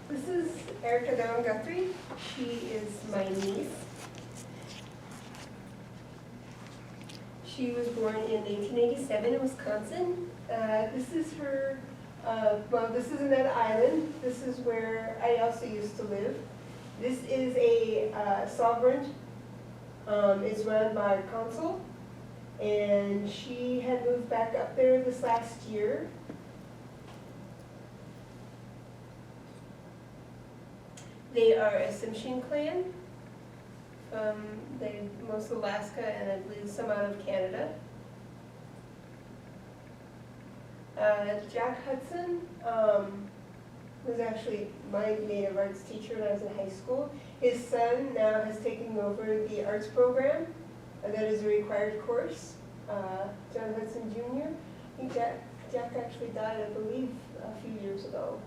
This is Erica Dawn Guthrie. She is my niece. She was born in 1887 in Wisconsin. This is her, well, this is Annette Island. This is where I also used to live. This is a sovereign. It's run by council. And she had moved back up there this last year. They are a Tsimshian clan from most of Alaska and I believe some out of Canada. Jack Hudson was actually my native arts teacher when I was in high school. His son now has taken over the arts program. That is a required course. John Hudson Jr. I think Jack actually died, I believe, a few years ago.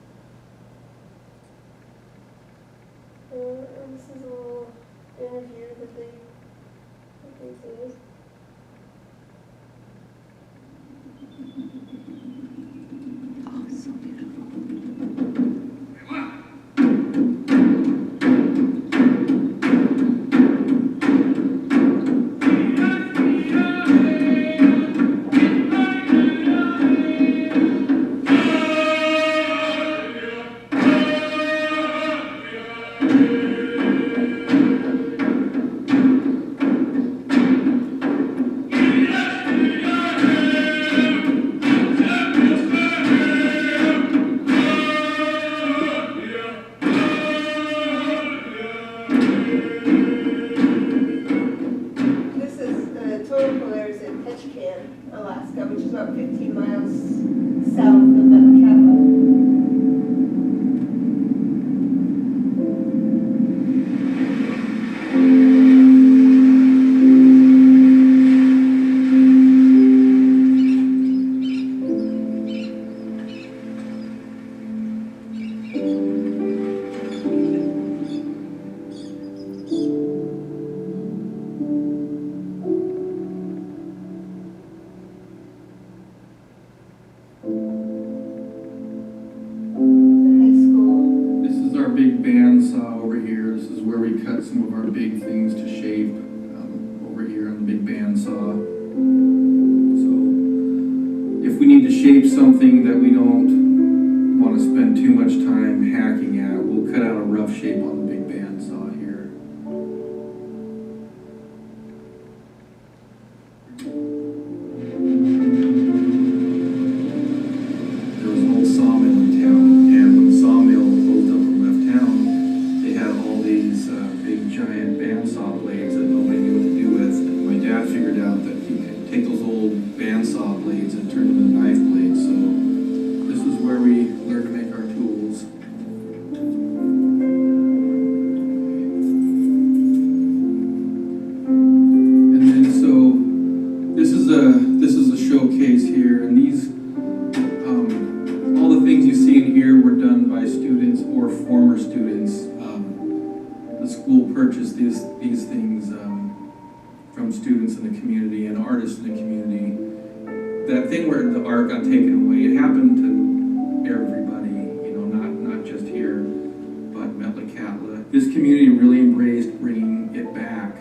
And this is a little interview that they did. Oh, so beautiful. Alaska, which is about 15 miles south of Metlakatla. Big bandsaw over here. This is where we cut some of our big things to shape over here on the big bandsaw. So if we need to shape something that we don't want to spend too much time hacking at, we'll cut out a rough shape on the big bandsaw here. There was an old sawmill in town, and when the sawmill closed up and left town, they had all these big giant bandsaw blades that nobody knew what to do with. And my dad figured out that you could take those old bandsaw blades and turn them into knife blades. So this is where we learned to make our tools. And then so this is a showcase here, and these all the things you see in here were done by students or former students. The school purchased these things from students in the community and artists in the community. That thing where the art got taken away, it happened to everybody, you know, not just here, but Metlakatla. This community really embraced bringing it back.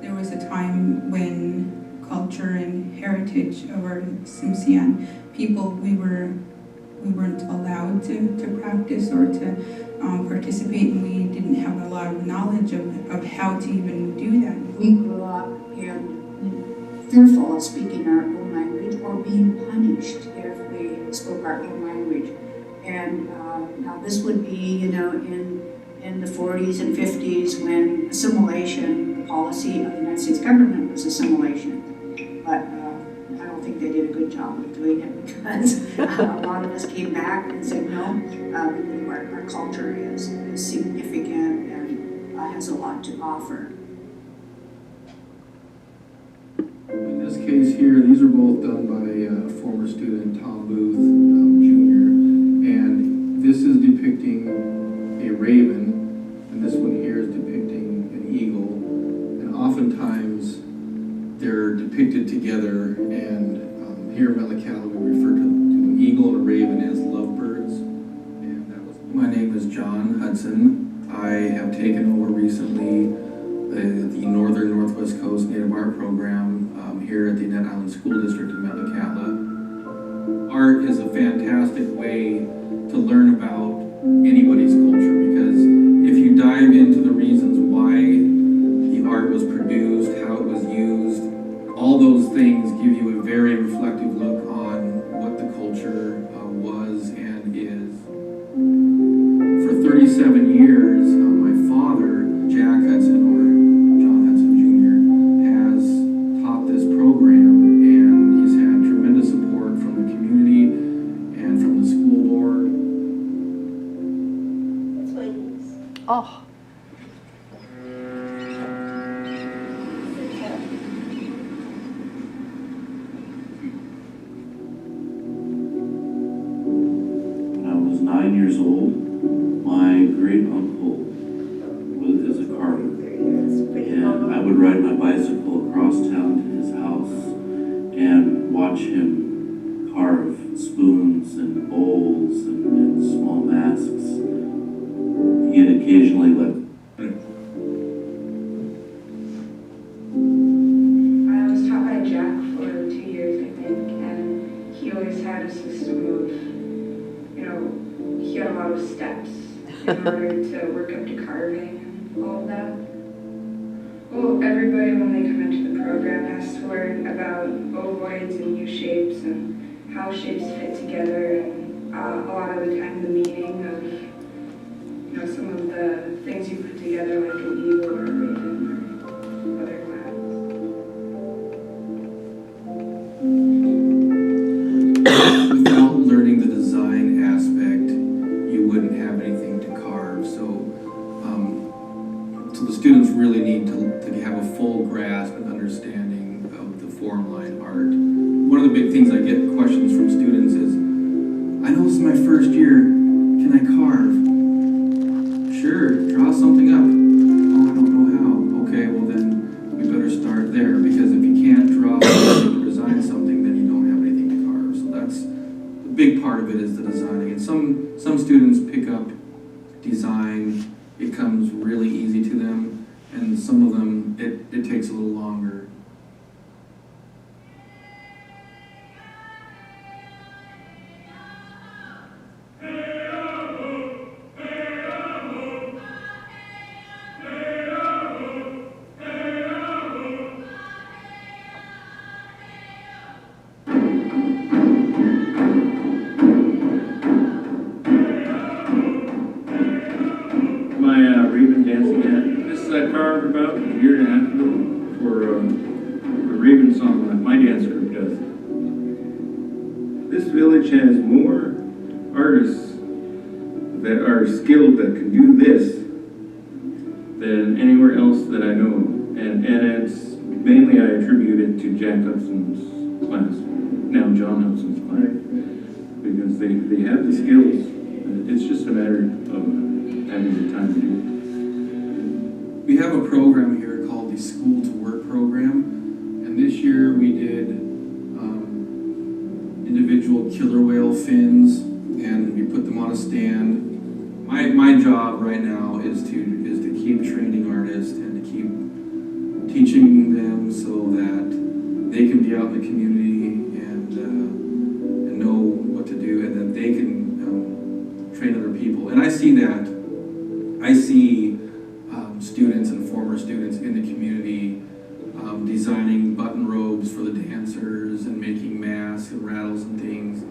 There was a time when culture and heritage of our Tsimshian people, we weren't allowed to practice or to participate, and we didn't have a lot of knowledge of how to even do that. We grew up and fearful of speaking our own language or being punished if we spoke our own language. And now this would be, you know, in the 40s and 50s when assimilation, the policy of the United States government was assimilation. But I don't think they did a good job of doing it because a lot of us came back and said, no, our culture is significant and has a lot to offer. In this case here, these are both done by former student Tom Booth Jr. And this is depicting a raven, and this one here is depicting an eagle. And oftentimes they're depicted together, and here in Metlakatla we refer to an eagle and a raven as lovebirds. And that was My name is John Hudson. I have taken over recently the Northern Northwest Coast Native Art Program here at the Annette Island School District in Metlakatla. Art is a fantastic way to learn about anybody's culture, because if you dive into the reasons why the art was produced, how it was used, all those things give you a very reflective look on what the culture was and is. For 37 years, my father, Jack Hudson, or John Hudson Jr., has taught this program, and he's had tremendous support from the community and from the school board. That's my niece. Oh, When I was 9 years old, my great uncle is a carver, That's pretty and long. I would ride my bicycle across town to his house and watch him carve spoons and bowls and small masks. He'd occasionally let I was taught by Jack for 2 years, I think, and he always had a system of, he had a lot of steps in order to work up to carving and all of that. Well, everybody, when they come into the program, has to learn about ovoids and U-shapes and how shapes fit together, and a lot of the time the meaning of, some of the things you put together, like an eagle or a raven or other clouds. Without learning the design aspect, you wouldn't have anything to carve. So the students really need to have a full grasp and understanding of the form line art. One of the big things I get questions from students is, I know this is my first year, can I carve? Sure, draw something up. Oh, I don't know how. Okay, well then we better start there, because if you can't draw or design something, then you don't have anything to carve. So that's the big part of it, is the designing. And some students pick up design, it comes really easy to them, and some of them it takes a little longer. My raven dancing act. This I carved about a year and a half ago for a raven song that my dance group does. This village has more artists that are skilled that can do this than anywhere else that I know of. And it's mainly I attribute it to Jack Hudson's class, now John Hudson's class, because they have the skills. It's just a matter of having the time to do it. We have a program here called the School to Work program, and this year we did individual killer whale fins, and we put them on a stand. My job right now is to keep training artists and to keep teaching them so that they can be out in the community and know what to do, and that they can train other people. And I see that. I see students and former students in the community designing button robes for the dancers and making masks and rattles and things.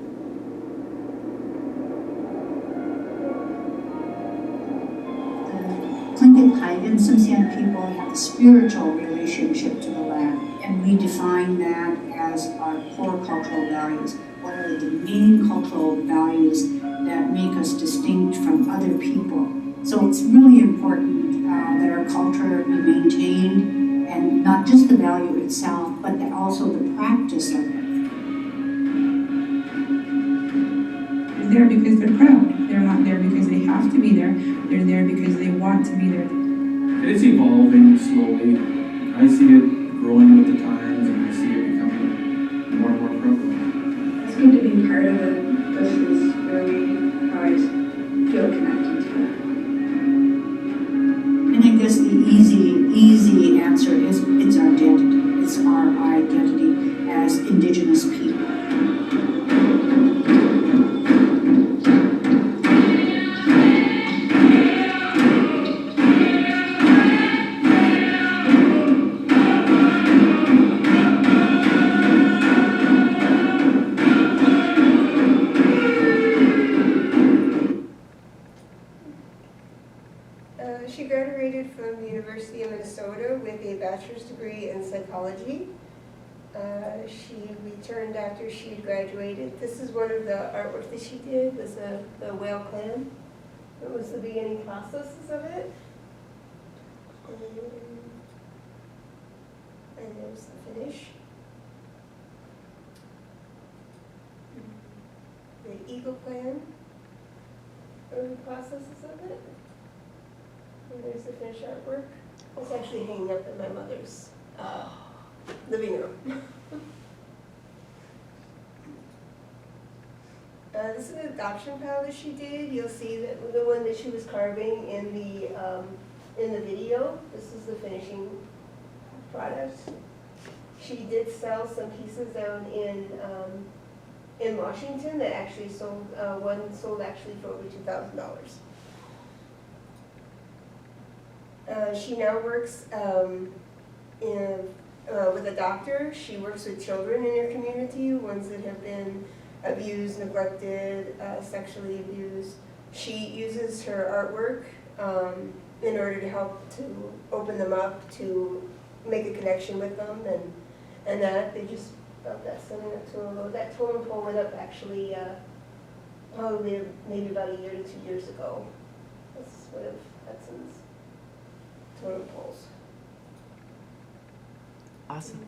The Tlingit Haida and Tsimshian people have a spiritual relationship to the land, and we define that as our core cultural values. What are the main cultural values that make us distinct from other people? So it's really important that our culture be maintained, and not just the value itself, but also the practice of it. They're there because they're proud. They're not there because they have to be there. They're there because they want to be there. And it's evolving slowly. I see it growing with the times, and I see it becoming more and more prevalent. It's good to be part of it. This is where we always feel connected. She graduated from the University of Minnesota with a bachelor's degree in psychology. She returned after she had graduated. This is one of the artwork that she did, was the whale clan. It was the beginning processes of it. And there's the finish. The eagle clan, early processes of it. And there's the finished artwork. It's actually hanging up in my mother's living room. This is an adoption pal that she did. You'll see that the one that she was carving in the video. This is the finishing product. She did sell some pieces down in Washington that actually sold. One sold actually for over $2,000. She now works with a doctor. She works with children in her community, ones that have been abused, neglected, sexually abused. She uses her artwork in order to help to open them up, to make a connection with them, and that they just felt that sending it to them. That totem pole went up actually probably maybe about a year to 2 years ago. That's one of Hudson's totem poles. Awesome.